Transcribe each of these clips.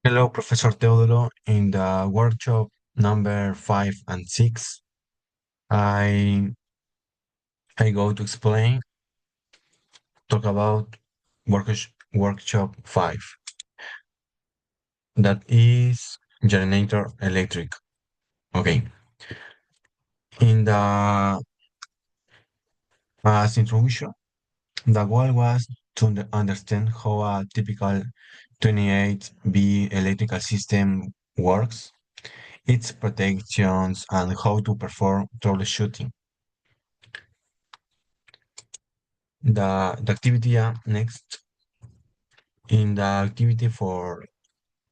Hello, Professor Teodoro. In the workshop number 5 and 6, I I go to explain, talk about workshop 5, that is generator electric. Okay. In the as introduction, the goal was to understand how a typical 28V electrical system works, its protections, and how to perform troubleshooting. The activity next in the activity for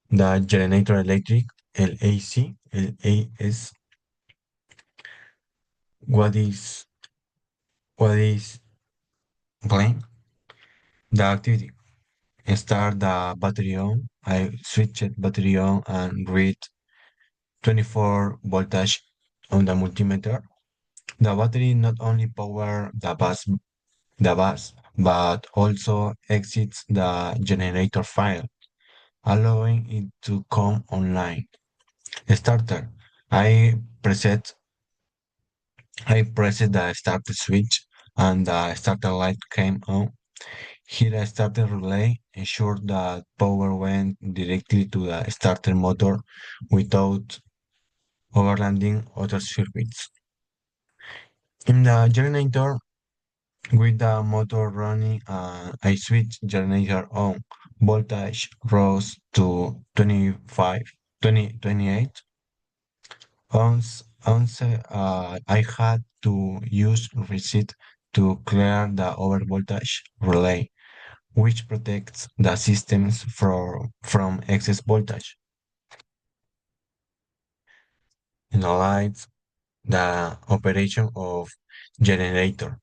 the generator electric LAS, what is playing the activity. Start the battery on. I switched battery on and read 24 voltage on the multimeter. The battery not only power the bus, but also exits the generator file, allowing it to come online. Starter. I preset I pressed the start switch and the starter light came on. Here I started relay ensured that power went directly to the starter motor without overlanding other circuits. In the generator, with the motor running, I switched generator on. Voltage rose to 25, 20, 28 I had to use reset to clear the overvoltage relay, which protects the systems from excess voltage. Analyze the operation of generator.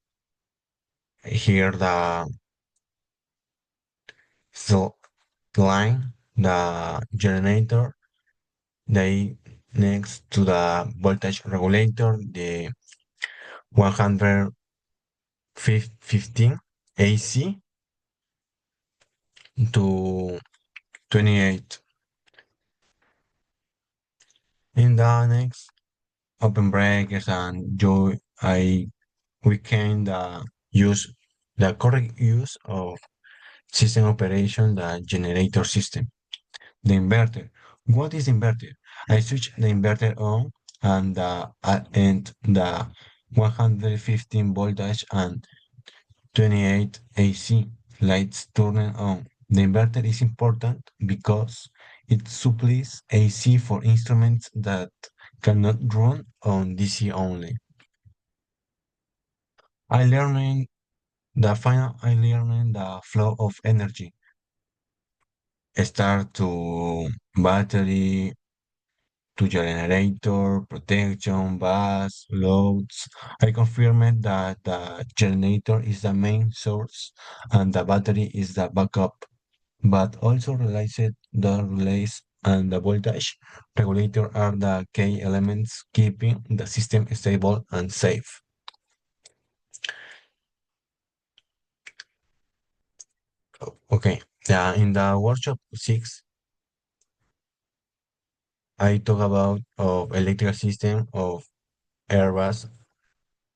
Here the line, the generator, they next to the voltage regulator, the 115 AC to 28. In the next open breakers and I we can use the correct use of system operation, the generator system. The inverter. What is inverter? I switch the inverter on and the 115 voltage and 28 AC lights turn on. The inverter is important because it supplies AC for instruments that cannot run on DC only. I learned the flow of energy. Start to battery, to generator, protection, bus, loads. I confirmed that the generator is the main source and the battery is the backup, but also realized the relays and the voltage regulator are the key elements keeping the system stable and safe. Okay, in the workshop 6, I talk about of electrical system of Airbus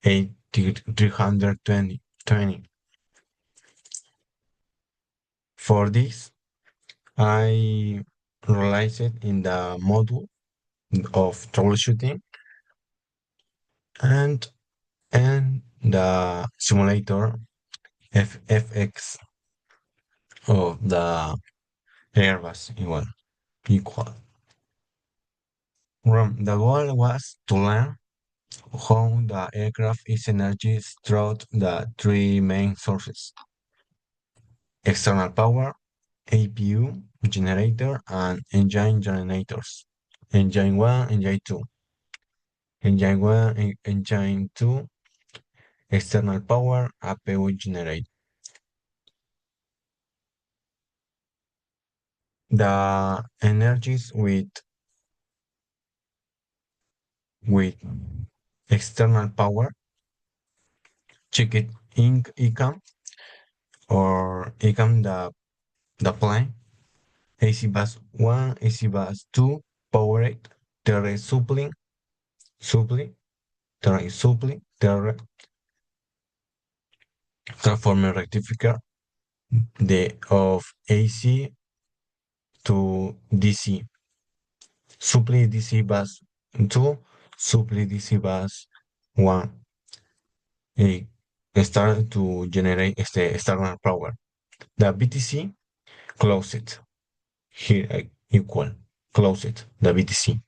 A320. For this, I realized it in the module of troubleshooting and the simulator FX of the Airbus equal. The goal was to learn how the aircraft is energy through the three main sources: external power, APU, generator, and engine generators. Engine 1, Engine 2. Engine 1, Engine 2, external power, APU generator. The energies with external power, check it in ECAM or ECAM the plane, AC bus 1, AC bus 2, power 8, terrain supply, terrain supply, terrain transformer rectifier, the of AC to DC, supply DC bus 2, supply DC bus 1, eh, start to generate external power. The BTC close it. Here equal close it. The BTC.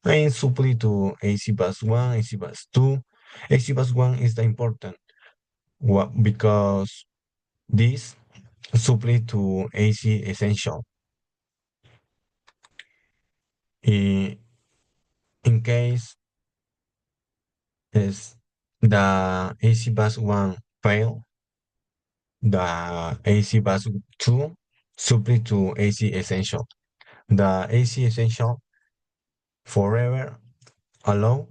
And supply to AC bus 1, AC bus 2. AC bus 1 is the important because this supply to AC essential. In, in case is the AC bus 1 fail, the AC bus 2 supply to AC essential. The AC essential forever allow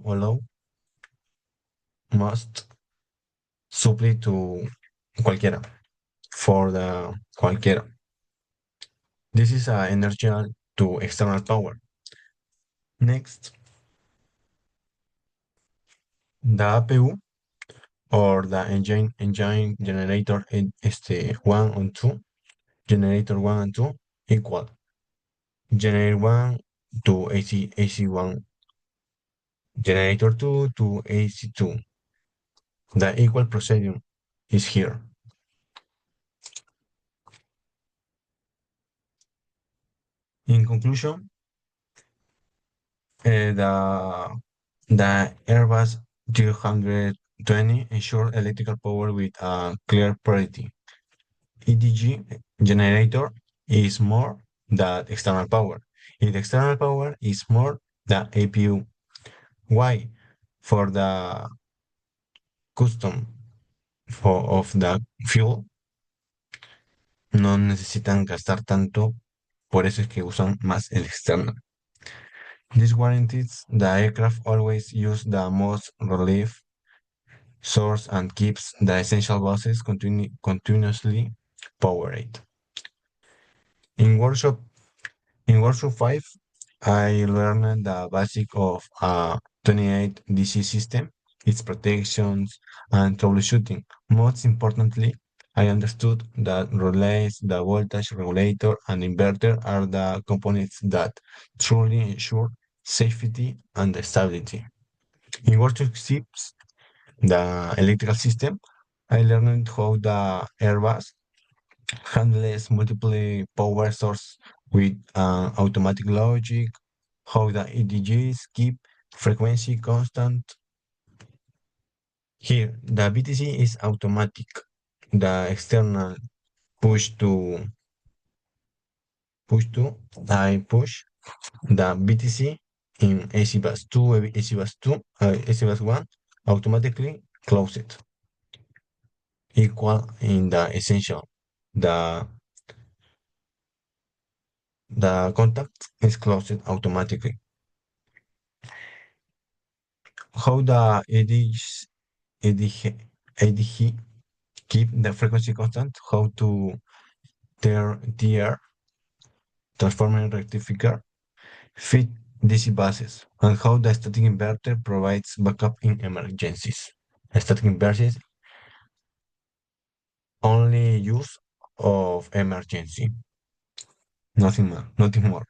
must supply to cualquiera for the cualquiera. This is energy to external power. Next, the APU or the engine generator in 1 and 2, generator 1 and 2 equal generator 1 to AC1, generator 2 to AC2. The equal procedure is here. In conclusion, the Airbus 220 ensure electrical power with a clear priority. EDG generator is more than external power. If the external power is more than APU. Why? For the custom of the fuel no necesitan gastar tanto, por eso es que usan más el externo. This guarantees the aircraft always use the most relief source and keeps the essential buses continuously powered. In workshop In workshop 5, I learned the basic of a 28 DC system, its protections, and troubleshooting. Most importantly, I understood that relays, the voltage regulator, and inverter are the components that truly ensure safety and stability. In workshop 6, the electrical system, I learned how the airbus handles multiple power source with automatic logic, how the EDGs keep frequency constant. Here, the BTC is automatic. The external push to I push the BTC in AC bus 2, AC bus 2, AC bus 1 automatically close it. Equal in the essential. The the contact is closed automatically. How the ADG keep the frequency constant, how to TR, transformer rectifier, fit DC buses, and how the static inverter provides backup in emergencies. Static inverters only use of emergency, nothing more.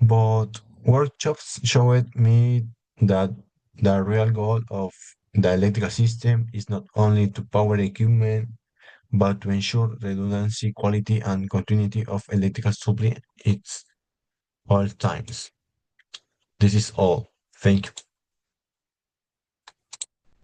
But workshops showed me that the real goal of the electrical system is not only to power equipment, but to ensure redundancy, quality, and continuity of electrical supply at all times. This is all. Thank you.